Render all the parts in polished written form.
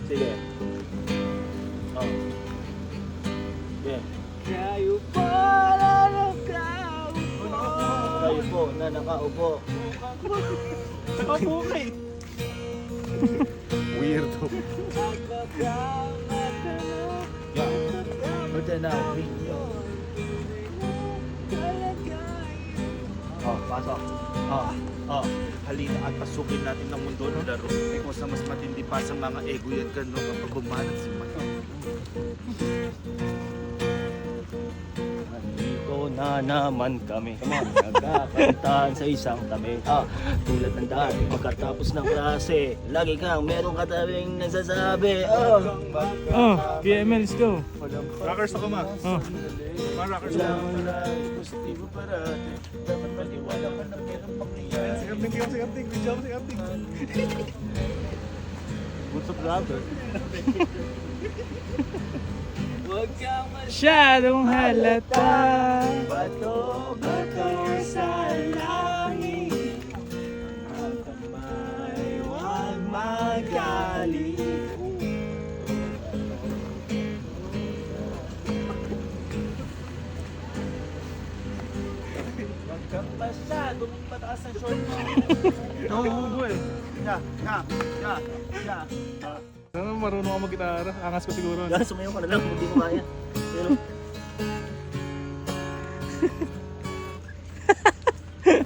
Sige. Yeah. Kayo pala nakaupo. Kayo po na nakaupo. Nakaupo ka eh. Weirdo. Matanawin nyo. Pasok. Halina at pasukin natin ang mundo ng laro. Eh kung sa mas matindi pa sa mga ego yan kano kapag bumanat si Mike. Nandito na naman kami. Nagkakantahan sa isang tabi. Tulad ng dati pagkatapos ng klase, lagi kang merong katabing nagsasabi. PML, let's go. Rockers ako ma. Mga rockers ako. Kailangan na positibo parati. Dapat maniwala ka na merong mangyayari. Si Kapting. Video mo si Kapting. What's up, brother? Huwag kang Masyadong halata. bato sa langit. Ang kamay, huwag magalit. Huwag kang masyadong mataas ang short mo. Nahuhugo eh. Ya. Sana marunong ako mag-gitara. Angas ko siguro. Yan, sumayaw ka na lang, hindi mo kaya. Pero,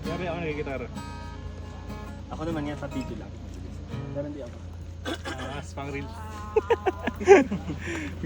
Yari ako nagigitara. ako naman yan, sa video lang. Pero hindi ako. Angas pang real.